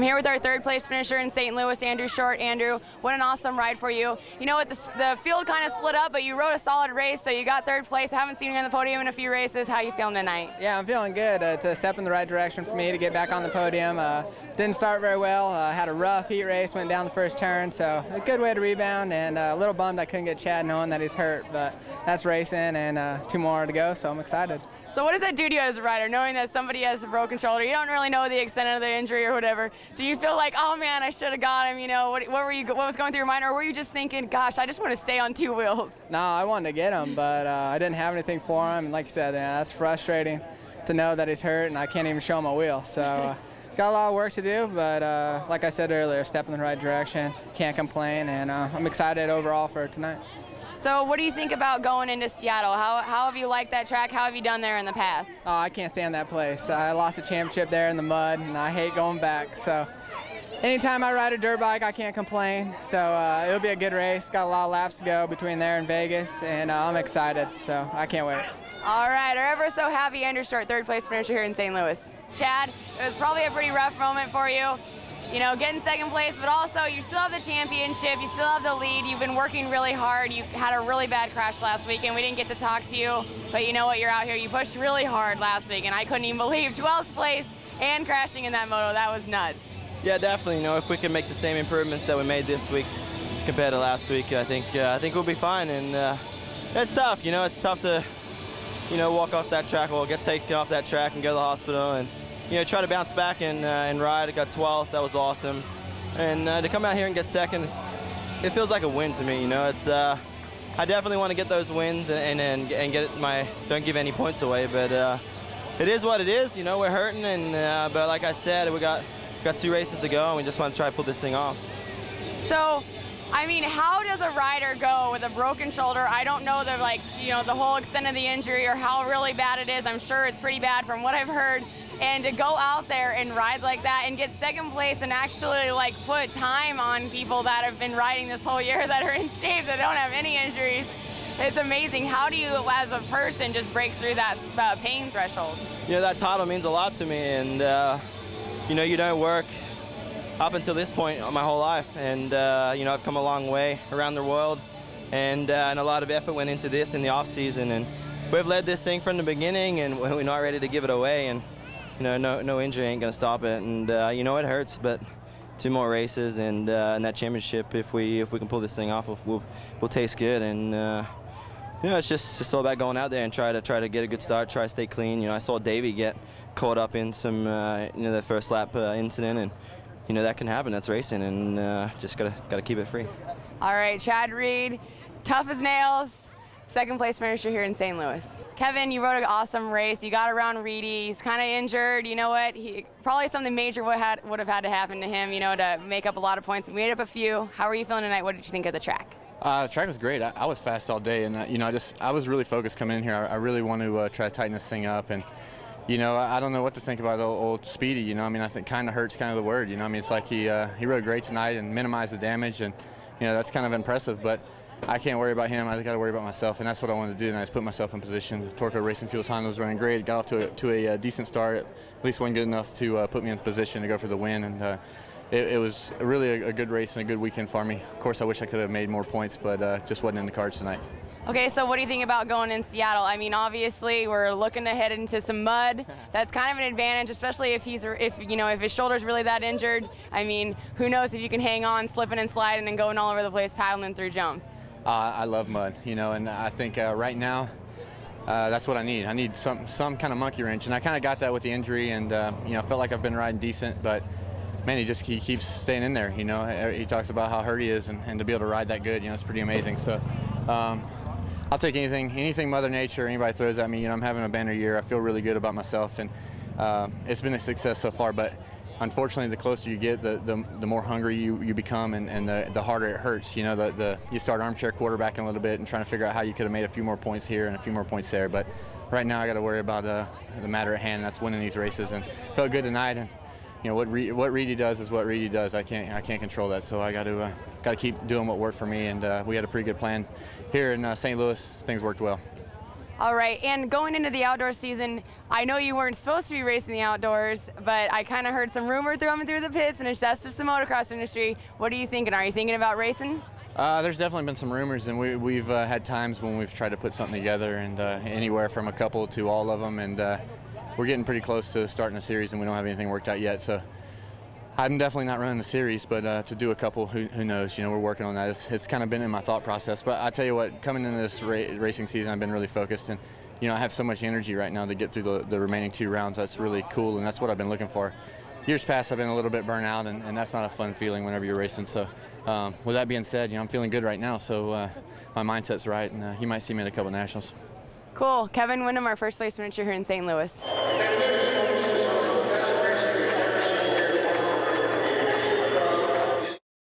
here with our third place finisher in St. Louis, Andrew Short. Andrew, what an awesome ride for you. You know what, the field kind of split up, but you rode a solid race, so you got third place. I haven't seen you on the podium in a few races. How are you feeling tonight? Yeah, I'm feeling good. It's a step in the right direction for me to get back on the podium. Didn't start very well. Had a rough heat race, went down the first turn, so a good way to rebound, and a little bummed I couldn't get Chad knowing that he's hurt, but that's racing, and 2 more to go, so I'm excited. So what does that do to you as a rider, knowing that somebody has a broken shoulder? You don't really know the extent of the injury or whatever. Do you feel like, oh man, I should have got him? You know, what was going through your mind, or were you just thinking, gosh, I just want to stay on 2 wheels? No, I wanted to get him, but I didn't have anything for him. And like you said, that's frustrating to know that he's hurt and I can't even show him a wheel. So got a lot of work to do, but like I said earlier, step in the right direction. Can't complain, and I'm excited overall for tonight. So what do you think about going into Seattle? How have you liked that track? How have you done there in the past? Oh, I can't stand that place. I lost a championship there in the mud, and I hate going back. So anytime I ride a dirt bike, I can't complain. So it'll be a good race. Got a lot of laps to go between there and Vegas, and I'm excited. So I can't wait. All right, our ever so happy Andrew Short, third place finisher here in St. Louis. Chad, it was probably a pretty rough moment for you. You know, getting second place, but also you still have the championship, you still have the lead, you've been working really hard. You had a really bad crash last week and we didn't get to talk to you, but you know what, you're out here, you pushed really hard last week, and I couldn't even believe 12th place and crashing in that moto. That was nuts. Yeah, definitely. You know, if we can make the same improvements that we made this week compared to last week, I think we'll be fine. And it's tough, you know, it's tough to, you know, walk off that track or get taken off that track and go to the hospital and, you know, try to bounce back and ride. I got 12th, that was awesome. And to come out here and get second, it feels like a win to me, you know. It's I definitely want to get those wins and get don't give any points away, but it is what it is, you know, we're hurting, and but like I said, we got 2 races to go, and we just want to try to pull this thing off. So, I mean, how does a rider go with a broken shoulder? I don't know the, like, you know, the whole extent of the injury or how really bad it is. I'm sure it's pretty bad from what I've heard. And to go out there and ride like that and get second place and actually like put time on people that have been riding this whole year that are in shape, that don't have any injuries, it's amazing. How do you, as a person, just break through that pain threshold? You know, that title means a lot to me, and you know, you don't work up until this point my whole life, and you know, I've come a long way around the world, and a lot of effort went into this in the off season, and we've led this thing from the beginning, and we're not ready to give it away, and you know, no injury ain't gonna stop it, and you know, it hurts, but 2 more races and that championship, if we can pull this thing off, we'll taste good, and you know, it's just all about going out there and try to get a good start, try to stay clean. You know, I saw Davey get caught up in some you know, the first lap incident, and you know, that can happen. That's racing, and just gotta keep it free. All right, Chad Reed, tough as nails, second place finisher here in St. Louis. Kevin, you rode an awesome race. You got around Reedy. He's kind of injured. You know what? Probably something major would have had to happen to him, you know, to make up a lot of points. We made up a few. How are you feeling tonight? What did you think of the track? The track was great. I was fast all day, and you know, I was really focused coming in here. I really want to try to tighten this thing up, and you know, I don't know what to think about old Speedy. You know, I mean, I think kind of hurts kind of the word. You know, I mean, it's like he rode great tonight and minimized the damage, and you know, that's kind of impressive. But I can't worry about him. I got to worry about myself, and that's what I wanted to do. And I just put myself in position. Torco Racing Fuels Honda was running great. Got off to a decent start. At least wasn't good enough to put me in position to go for the win. And it was really a good race and a good weekend for me. Of course, I wish I could have made more points, but just wasn't in the cards tonight. Okay, so what do you think about going in Seattle? I mean, obviously we're looking to head into some mud. That's kind of an advantage, especially if his shoulder's really that injured. I mean, who knows if you can hang on, slipping and sliding and going all over the place, paddling through jumps. I love mud, you know, and I think right now that's what I need. I need some kind of monkey wrench, and I kind of got that with the injury, and you know, I felt like I've been riding decent, but man, he keeps staying in there. You know, he talks about how hurt he is, and to be able to ride that good, you know, it's pretty amazing. So I'll take anything Mother Nature or anybody throws at me. You know, I'm having a banner year. I feel really good about myself, and it's been a success so far. But unfortunately, the closer you get, the more hungry you become, and the harder it hurts. You know, you start armchair quarterbacking a little bit and trying to figure out how you could have made a few more points here and a few more points there. But right now, I got to worry about the matter at hand, and that's winning these races. And felt good tonight. And you know, what Reedy does is what Reedy does. I can't control that, so I got to keep doing what worked for me. And we had a pretty good plan here in St. Louis. Things worked well. All right, and going into the outdoor season, I know you weren't supposed to be racing the outdoors, but I kind of heard some rumor thrown through the pits, and it's just the motocross industry. What are you thinking? Are you thinking about racing? There's definitely been some rumors, and we've had times when we've tried to put something together, and anywhere from a couple to all of them, and we're getting pretty close to starting a series, and we don't have anything worked out yet. So I'm definitely not running the series, but to do a couple, who knows? You know, we're working on that. It's kind of been in my thought process. But I tell you what, coming into this racing season, I've been really focused, and you know, I have so much energy right now to get through the remaining 2 rounds. That's really cool, and that's what I've been looking for. Years past, I've been a little bit burnt out, and that's not a fun feeling whenever you're racing. So with that being said, you know, I'm feeling good right now, so my mindset's right, and you might see me at a couple nationals. Cool. Kevin Windham, our first place finisher here in St. Louis.